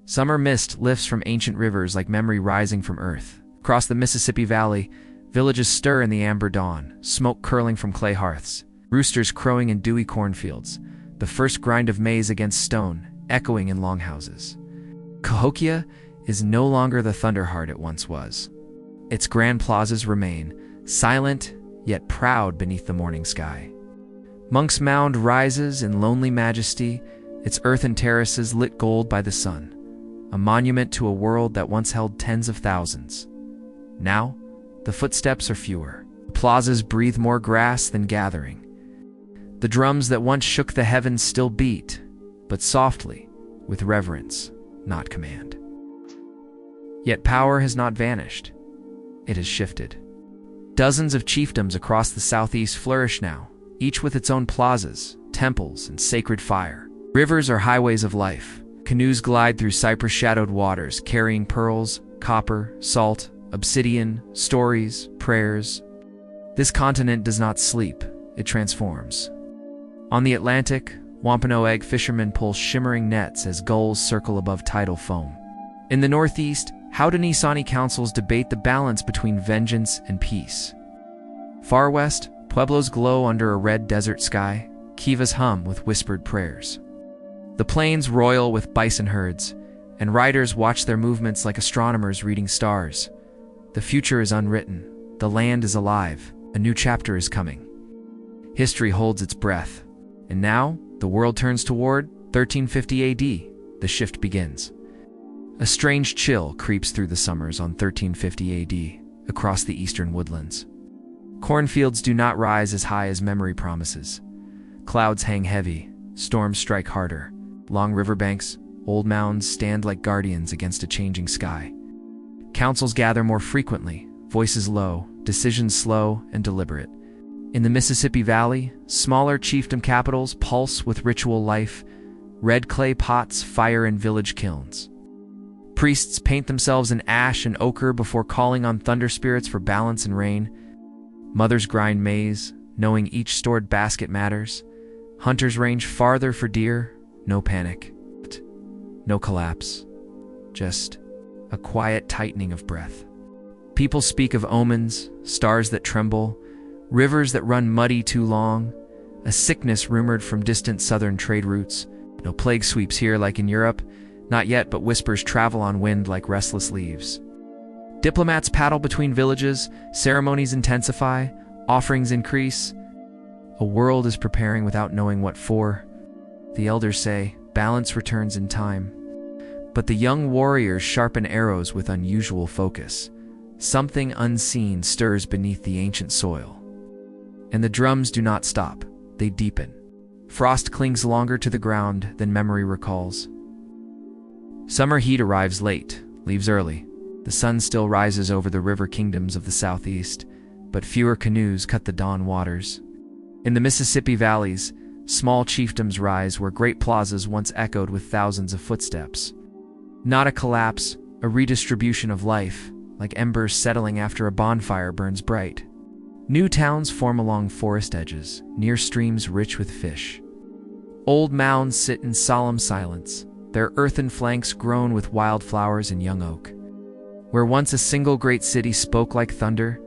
Summer mist lifts from ancient rivers like memory rising from earth. Across the Mississippi Valley, villages stir in the amber dawn, smoke curling from clay hearths, roosters crowing in dewy cornfields, the first grind of maize against stone, echoing in longhouses. Cahokia is no longer the thunderheart it once was. Its grand plazas remain, silent yet proud beneath the morning sky. Monk's Mound rises in lonely majesty, its earthen terraces lit gold by the sun, a monument to a world that once held tens of thousands. Now, the footsteps are fewer. The plazas breathe more grass than gathering. The drums that once shook the heavens still beat, but softly, with reverence, not command. Yet power has not vanished. It has shifted. Dozens of chiefdoms across the southeast flourish now, each with its own plazas, temples, and sacred fire. Rivers are highways of life. Canoes glide through cypress-shadowed waters, carrying pearls, copper, salt, obsidian, stories, prayers. This continent does not sleep, it transforms. On the Atlantic, Wampanoag fishermen pull shimmering nets as gulls circle above tidal foam. In the Northeast, Haudenosaunee councils debate the balance between vengeance and peace. Far west, pueblos glow under a red desert sky, kivas hum with whispered prayers. The plains roil with bison herds, and riders watch their movements like astronomers reading stars. The future is unwritten, the land is alive, a new chapter is coming. History holds its breath, and now the world turns toward 1350 AD. The shift begins. A strange chill creeps through the summers on 1350 AD across the eastern woodlands. Cornfields do not rise as high as memory promises. Clouds hang heavy, storms strike harder. Long riverbanks, old mounds stand like guardians against a changing sky. Councils gather more frequently, voices low, decisions slow and deliberate. In the Mississippi Valley, smaller chiefdom capitals pulse with ritual life. Red clay pots fire in village kilns. Priests paint themselves in ash and ochre before calling on thunder spirits for balance and rain. Mothers grind maize, knowing each stored basket matters. Hunters range farther for deer. No panic. No collapse. Just a quiet tightening of breath. People speak of omens, stars that tremble, rivers that run muddy too long, a sickness rumored from distant southern trade routes. No plague sweeps here like in Europe. Not yet, but whispers travel on wind like restless leaves. Diplomats paddle between villages, ceremonies intensify, offerings increase. A world is preparing without knowing what for. The elders say, balance returns in time. But the young warriors sharpen arrows with unusual focus. Something unseen stirs beneath the ancient soil. And the drums do not stop, they deepen. Frost clings longer to the ground than memory recalls. Summer heat arrives late, leaves early. The sun still rises over the river kingdoms of the southeast, but fewer canoes cut the dawn waters. In the Mississippi valleys, small chiefdoms rise where great plazas once echoed with thousands of footsteps. Not a collapse, a redistribution of life, like embers settling after a bonfire burns bright. New towns form along forest edges, near streams rich with fish. Old mounds sit in solemn silence, their earthen flanks grown with wildflowers and young oak. Where once a single great city spoke like thunder,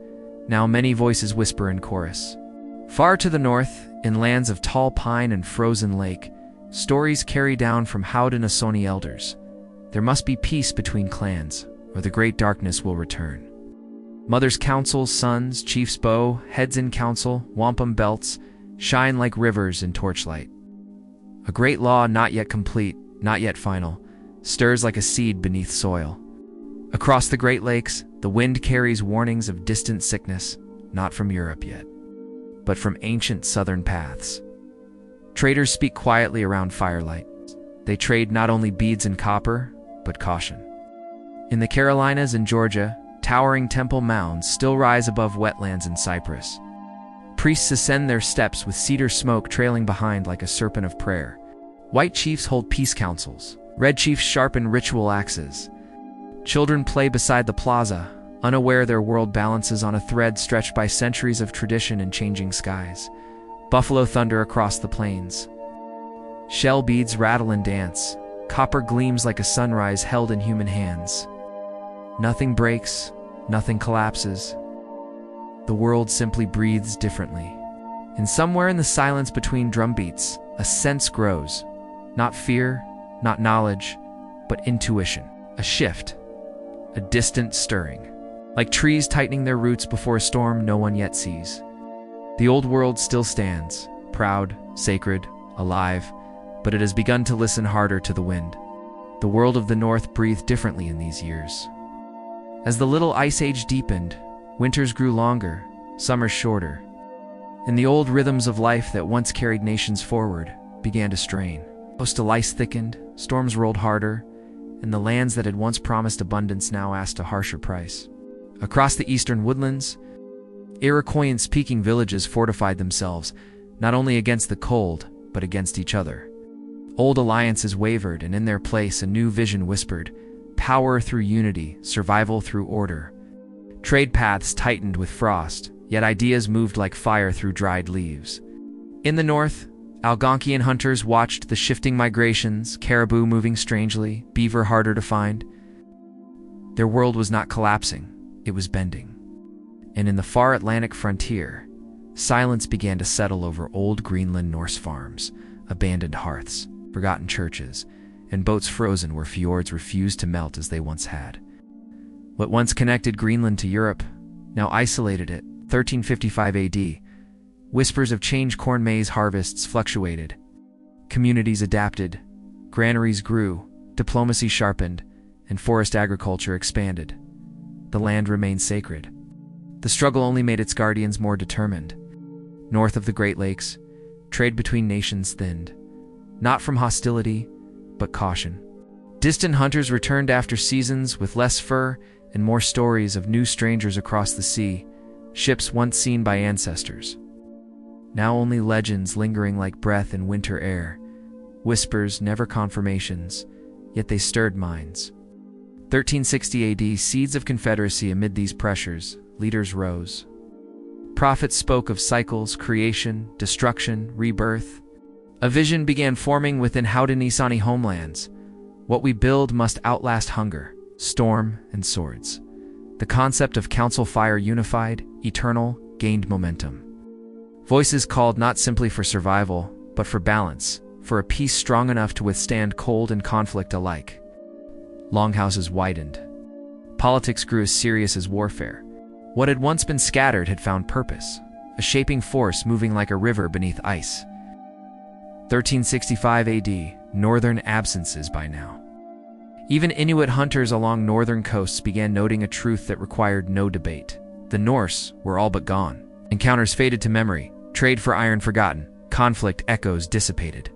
now many voices whisper in chorus. Far to the north, in lands of tall pine and frozen lake, stories carry down from Haudenosaunee elders. There must be peace between clans, or the great darkness will return. Mothers counsel sons, chiefs bow, heads in council, wampum belts, shine like rivers in torchlight. A great law not yet complete, not yet final, stirs like a seed beneath soil. Across the Great Lakes, the wind carries warnings of distant sickness, not from Europe yet, but from ancient southern paths. Traders speak quietly around firelight. They trade not only beads and copper, but caution. In the Carolinas and Georgia, towering temple mounds still rise above wetlands and cypress. Priests ascend their steps with cedar smoke trailing behind like a serpent of prayer. White chiefs hold peace councils. Red chiefs sharpen ritual axes. Children play beside the plaza, unaware their world balances on a thread stretched by centuries of tradition and changing skies. Buffalo thunder across the plains. Shell beads rattle and dance. Copper gleams like a sunrise held in human hands. Nothing breaks, nothing collapses. The world simply breathes differently. And somewhere in the silence between drumbeats, a sense grows. Not fear, not knowledge, but intuition. A shift, a distant stirring. Like trees tightening their roots before a storm no one yet sees. The old world still stands, proud, sacred, alive, but it has begun to listen harder to the wind. The world of the North breathed differently in these years. As the Little Ice Age deepened, winters grew longer, summers shorter, and the old rhythms of life that once carried nations forward began to strain. Coastal ice thickened, storms rolled harder, and the lands that had once promised abundance now asked a harsher price. Across the eastern woodlands, Iroquoian-speaking villages fortified themselves, not only against the cold, but against each other. Old alliances wavered, and in their place a new vision whispered, power through unity, survival through order. Trade paths tightened with frost, yet ideas moved like fire through dried leaves. In the north, Algonquian hunters watched the shifting migrations, caribou moving strangely, beaver harder to find. Their world was not collapsing, it was bending. And in the far Atlantic frontier, silence began to settle over old Greenland Norse farms, abandoned hearths, forgotten churches, and boats frozen where fjords refused to melt as they once had. What once connected Greenland to Europe now isolated it. 1355 AD, whispers of change. Corn maize harvests fluctuated. Communities adapted, granaries grew, diplomacy sharpened, and forest agriculture expanded. The land remained sacred. The struggle only made its guardians more determined. North of the Great Lakes, trade between nations thinned, not from hostility, but caution. Distant hunters returned after seasons with less fur and more stories of new strangers across the sea, ships once seen by ancestors. Now only legends lingering like breath in winter air, whispers, never confirmations, yet they stirred minds. 1360 AD, seeds of confederacy. Amid these pressures, leaders rose. Prophets spoke of cycles, creation, destruction, rebirth. A vision began forming within Haudenosaunee homelands. What we build must outlast hunger, storm, and swords. The concept of council fire, unified, eternal, gained momentum. Voices called not simply for survival, but for balance, for a peace strong enough to withstand cold and conflict alike. Longhouses widened. Politics grew as serious as warfare. What had once been scattered had found purpose, a shaping force moving like a river beneath ice. 1365 AD, northern absences by now. Even Inuit hunters along northern coasts began noting a truth that required no debate. The Norse were all but gone. Encounters faded to memory, trade for iron forgotten, conflict echoes dissipated.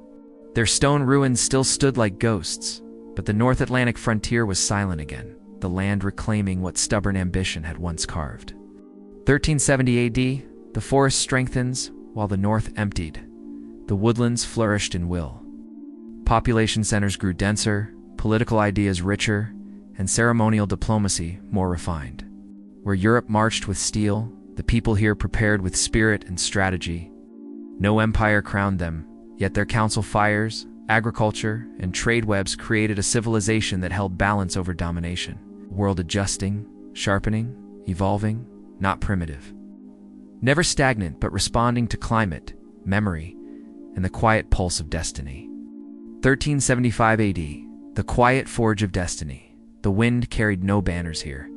Their stone ruins still stood like ghosts, but the North Atlantic frontier was silent again, the land reclaiming what stubborn ambition had once carved. 1370 AD, the forest strengthens while the North emptied. The woodlands flourished in will. Population centers grew denser, political ideas richer, and ceremonial diplomacy more refined. Where Europe marched with steel, the people here prepared with spirit and strategy. No empire crowned them, yet their council fires, agriculture, and trade webs created a civilization that held balance over domination. World adjusting, sharpening, evolving, not primitive. Never stagnant, but responding to climate, memory, and the quiet pulse of destiny. 1375 AD, the quiet forge of destiny. The wind carried no banners here.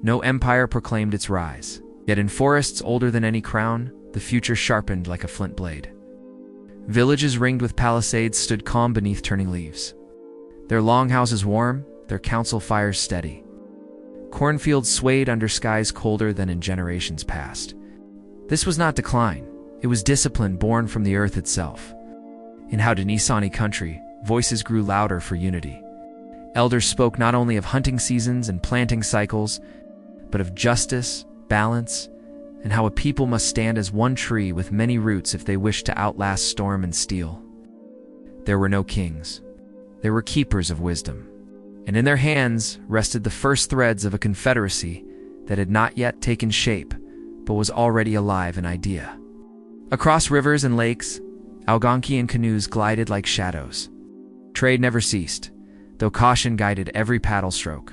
No empire proclaimed its rise. Yet in forests older than any crown, the future sharpened like a flint blade. Villages ringed with palisades stood calm beneath turning leaves. Their longhouses warm, their council fires steady. Cornfields swayed under skies colder than in generations past. This was not decline. It was discipline born from the earth itself. In Haudenosaunee country, voices grew louder for unity. Elders spoke not only of hunting seasons and planting cycles, but of justice, balance, and how a people must stand as one tree with many roots if they wish to outlast storm and steel. There were no kings. There were keepers of wisdom, and in their hands rested the first threads of a confederacy that had not yet taken shape, but was already alive in idea. Across rivers and lakes, Algonquian canoes glided like shadows. Trade never ceased, though caution guided every paddle stroke.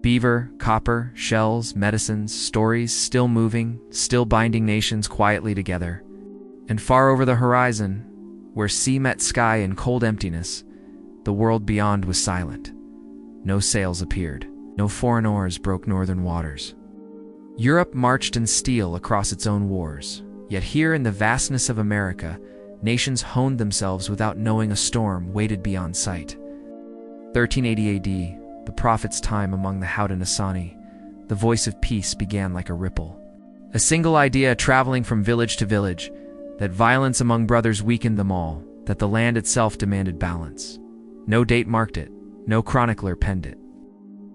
Beaver, copper, shells, medicines, stories, still moving, still binding nations quietly together. And far over the horizon, where sea met sky in cold emptiness, the world beyond was silent. No sails appeared, no foreign oars broke northern waters. Europe marched in steel across its own wars, yet here in the vastness of America, nations honed themselves without knowing a storm waited beyond sight. 1380 AD, the prophet's time among the Haudenosaunee, the voice of peace began like a ripple. A single idea traveling from village to village, that violence among brothers weakened them all, that the land itself demanded balance. No date marked it, no chronicler penned it.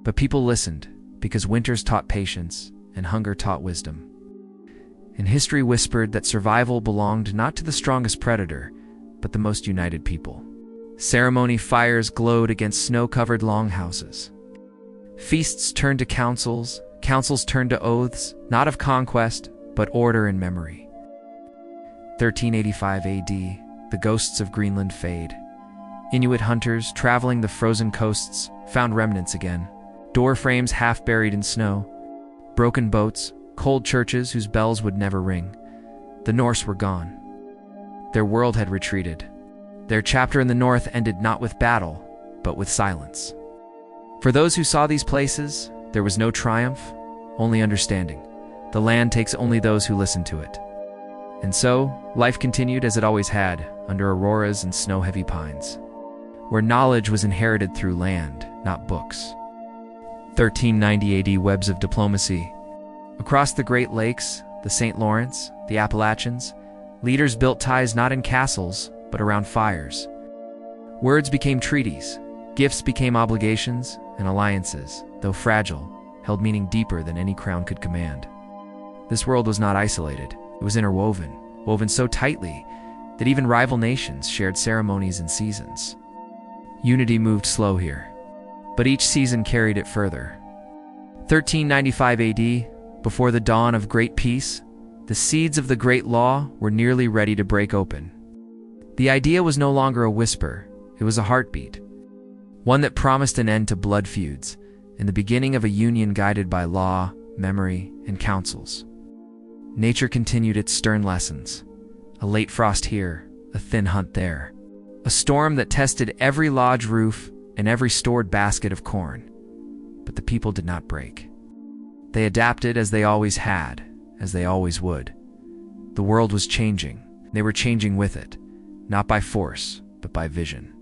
But people listened, because winters taught patience, and hunger taught wisdom. And history whispered that survival belonged not to the strongest predator, but the most united people. Ceremony fires glowed against snow-covered longhouses. Feasts turned to councils, councils turned to oaths, not of conquest, but order and memory. 1385 AD, the ghosts of Greenland fade. Inuit hunters, traveling the frozen coasts, found remnants again. Door frames half buried in snow. Broken boats, cold churches whose bells would never ring. The Norse were gone. Their world had retreated. Their chapter in the north ended not with battle, but with silence. For those who saw these places, there was no triumph, only understanding. The land takes only those who listen to it. And so, life continued as it always had, under auroras and snow-heavy pines, where knowledge was inherited through land, not books. 1390 AD, webs of diplomacy. Across the Great Lakes, the St. Lawrence, the Appalachians, leaders built ties not in castles, but around fires. Words became treaties, gifts became obligations, and alliances, though fragile, held meaning deeper than any crown could command. This world was not isolated. It was interwoven, woven so tightly that even rival nations shared ceremonies and seasons. Unity moved slow here, but each season carried it further. 1395 AD, before the dawn of great peace, the seeds of the great law were nearly ready to break open. The idea was no longer a whisper, it was a heartbeat, one that promised an end to blood feuds and the beginning of a union guided by law, memory, and councils. Nature continued its stern lessons. A late frost here, a thin hunt there. A storm that tested every lodge roof and every stored basket of corn. But the people did not break. They adapted as they always had, as they always would. The world was changing. They were changing with it, not by force, but by vision.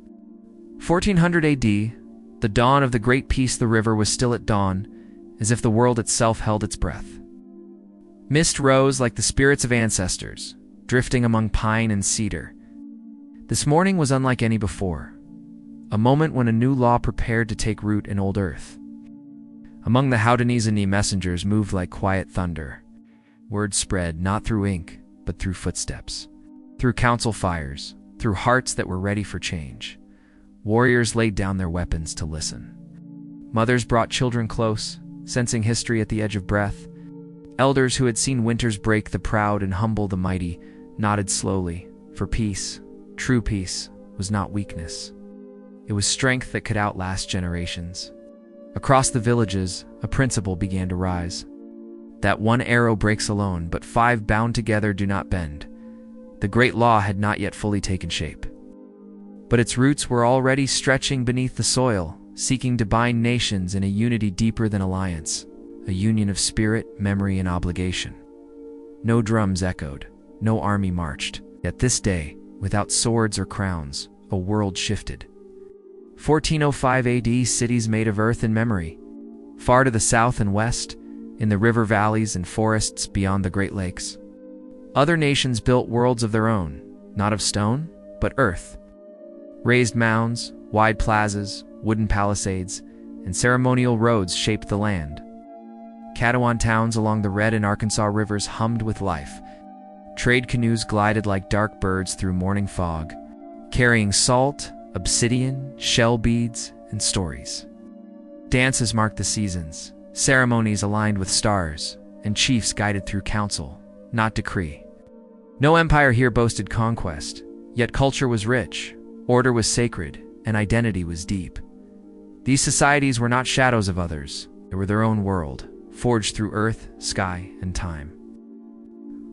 1400 AD, the dawn of the great peace. The river was still at dawn, as if the world itself held its breath. Mist rose like the spirits of ancestors, drifting among pine and cedar. This morning was unlike any before, a moment when a new law prepared to take root in old earth. Among the Haudenosaunee messengers moved like quiet thunder. Word spread not through ink, but through footsteps, through council fires, through hearts that were ready for change. Warriors laid down their weapons to listen. Mothers brought children close, sensing history at the edge of breath. Elders who had seen winters break the proud and humble the mighty nodded slowly, for peace, true peace, was not weakness. It was strength that could outlast generations. Across the villages, a principle began to rise. That one arrow breaks alone, but 5 bound together do not bend. The great law had not yet fully taken shape. But its roots were already stretching beneath the soil, seeking to bind nations in a unity deeper than alliance. A union of spirit, memory, and obligation. No drums echoed, no army marched, yet this day, without swords or crowns, a world shifted. 1405 AD, cities made of earth and memory. Far to the south and west, in the river valleys and forests beyond the Great Lakes. Other nations built worlds of their own, not of stone, but earth. Raised mounds, wide plazas, wooden palisades, and ceremonial roads shaped the land. Catalan towns along the Red and Arkansas rivers hummed with life. Trade canoes glided like dark birds through morning fog, carrying salt, obsidian, shell beads, and stories. Dances marked the seasons, ceremonies aligned with stars, and chiefs guided through counsel, not decree. No empire here boasted conquest, yet culture was rich, order was sacred, and identity was deep. These societies were not shadows of others. They were their own world, forged through earth, sky, and time.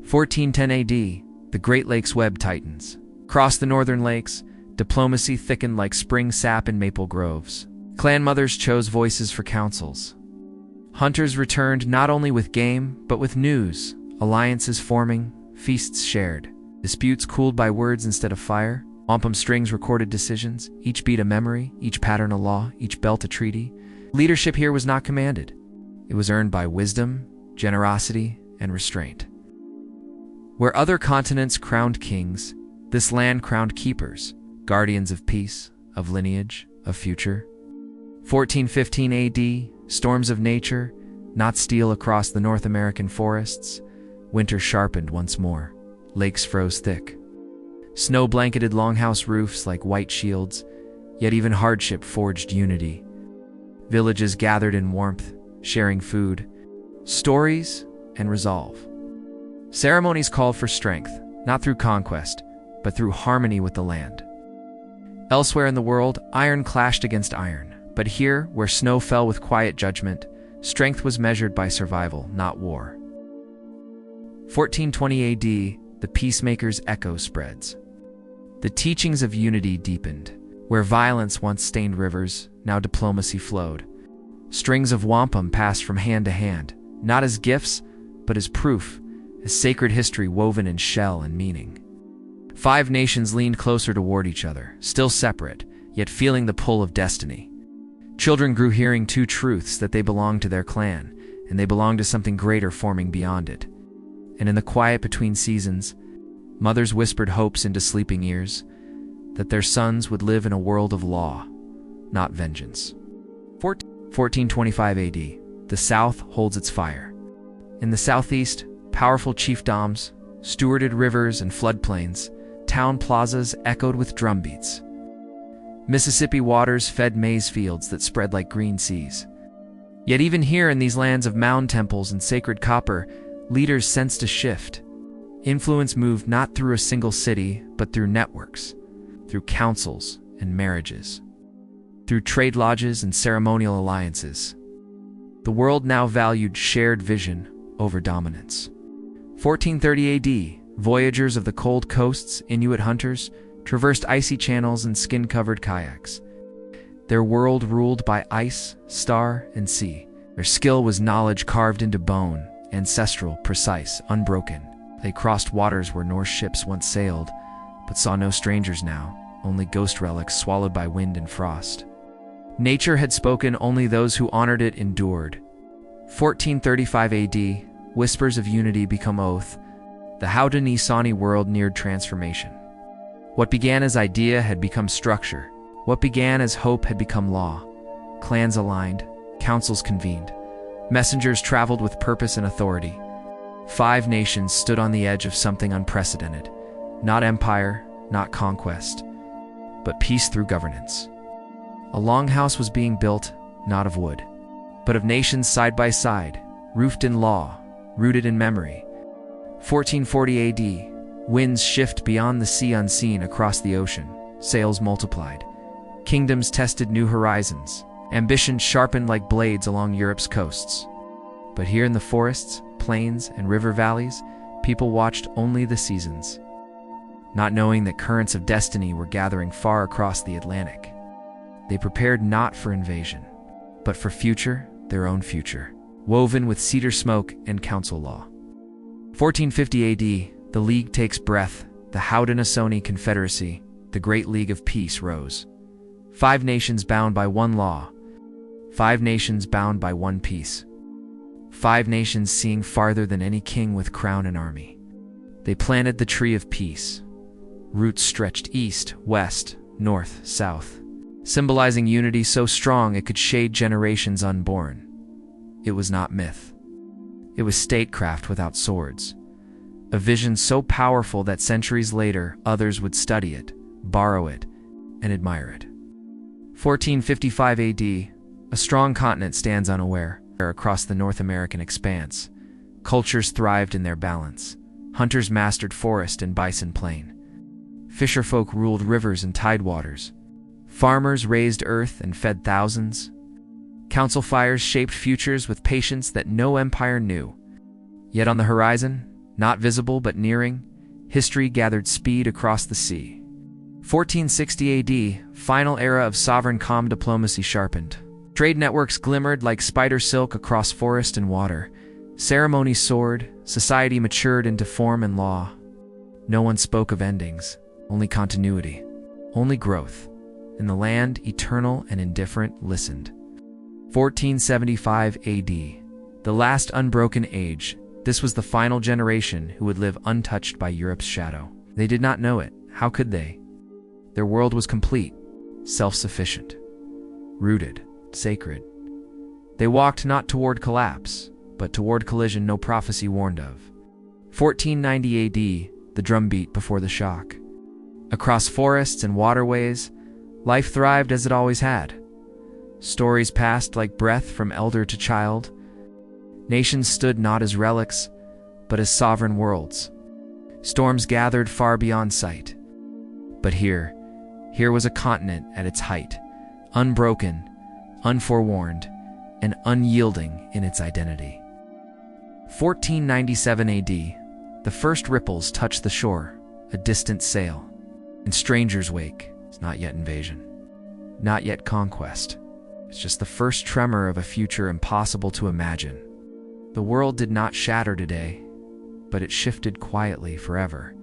1410 AD, the Great Lakes web tightens. Across the northern lakes, diplomacy thickened like spring sap in maple groves. Clan mothers chose voices for councils. Hunters returned not only with game, but with news, alliances forming, feasts shared, disputes cooled by words instead of fire, wampum strings recorded decisions, each beat a memory, each pattern a law, each belt a treaty. Leadership here was not commanded. It was earned by wisdom, generosity, and restraint. Where other continents crowned kings, this land crowned keepers, guardians of peace, of lineage, of future. 1415 AD, storms of nature, not steel across the North American forests. Winter sharpened once more. Lakes froze thick. Snow blanketed longhouse roofs like white shields, yet even hardship forged unity. Villages gathered in warmth, sharing food, stories, and resolve. Ceremonies called for strength, not through conquest, but through harmony with the land. Elsewhere in the world, iron clashed against iron, but here, where snow fell with quiet judgment, strength was measured by survival, not war. 1420 AD, the peacemaker's echo spreads. The teachings of unity deepened. Where violence once stained rivers, now diplomacy flowed. Strings of wampum passed from hand to hand, not as gifts, but as proof, as sacred history woven in shell and meaning. 5 nations leaned closer toward each other, still separate, yet feeling the pull of destiny. Children grew hearing 2 truths: that they belonged to their clan, and they belonged to something greater forming beyond it. And in the quiet between seasons, mothers whispered hopes into sleeping ears, that their sons would live in a world of law, not vengeance. 1425 AD, the South holds its fire. In the southeast, powerful chiefdoms stewarded rivers and floodplains. Town plazas echoed with drumbeats. Mississippi waters fed maize fields that spread like green seas. Yet even here in these lands of mound temples and sacred copper, leaders sensed a shift. Influence moved not through a single city, but through networks, through councils and marriages, through trade lodges and ceremonial alliances. The world now valued shared vision over dominance. 1430 AD, voyagers of the cold coasts, Inuit hunters, traversed icy channels in skin-covered kayaks. Their world ruled by ice, star, and sea. Their skill was knowledge carved into bone, ancestral, precise, unbroken. They crossed waters where Norse ships once sailed, but saw no strangers now, only ghost relics swallowed by wind and frost. Nature had spoken, only those who honored it endured. 1435 AD, whispers of unity become oath. The Haudenosaunee world neared transformation. What began as idea had become structure. What began as hope had become law. Clans aligned, councils convened. Messengers traveled with purpose and authority. 5 nations stood on the edge of something unprecedented. Not empire, not conquest, but peace through governance. A longhouse was being built, not of wood, but of nations side by side, roofed in law, rooted in memory. 1440 AD, winds shift beyond the sea unseen across the ocean. Sails multiplied. Kingdoms tested new horizons. Ambition sharpened like blades along Europe's coasts. But here in the forests, plains, and river valleys, people watched only the seasons, not knowing that currents of destiny were gathering far across the Atlantic. They prepared not for invasion, but for future, their own future, woven with cedar smoke and council law. 1450 AD, the League takes breath. The Haudenosaunee Confederacy, the Great League of Peace, rose. 5 nations bound by one law. 5 nations bound by one peace. 5 nations seeing farther than any king with crown and army. They planted the tree of peace. Roots stretched east, west, north, south, symbolizing unity so strong it could shade generations unborn. It was not myth. It was statecraft without swords. A vision so powerful that centuries later, others would study it, borrow it, and admire it. 1455 AD, a strong continent stands unaware. Across the North American expanse, cultures thrived in their balance. Hunters mastered forest and bison plain. Fisherfolk ruled rivers and tidewaters. Farmers raised earth and fed thousands. Council fires shaped futures with patience that no empire knew. Yet on the horizon, not visible but nearing, history gathered speed across the sea. 1460 AD, final era of sovereign calm diplomacy sharpened. Trade networks glimmered like spider silk across forest and water. Ceremony soared, society matured into form and law. No one spoke of endings, only continuity, only growth. And the land, eternal and indifferent, listened. 1475 AD, the last unbroken age. This was the final generation who would live untouched by Europe's shadow. They did not know it. How could they? Their world was complete, self-sufficient, rooted, sacred. They walked not toward collapse, but toward collision no prophecy warned of. 1490 AD, the drumbeat before the shock. Across forests and waterways, life thrived as it always had. Stories passed like breath from elder to child. Nations stood not as relics, but as sovereign worlds. Storms gathered far beyond sight. But here was a continent at its height, unbroken, unforewarned, and unyielding in its identity. 1497 AD, the first ripples touched the shore, a distant sail. In strangers' wake, it's not yet invasion, not yet conquest. It's just the first tremor of a future impossible to imagine. The world did not shatter today, but it shifted quietly forever.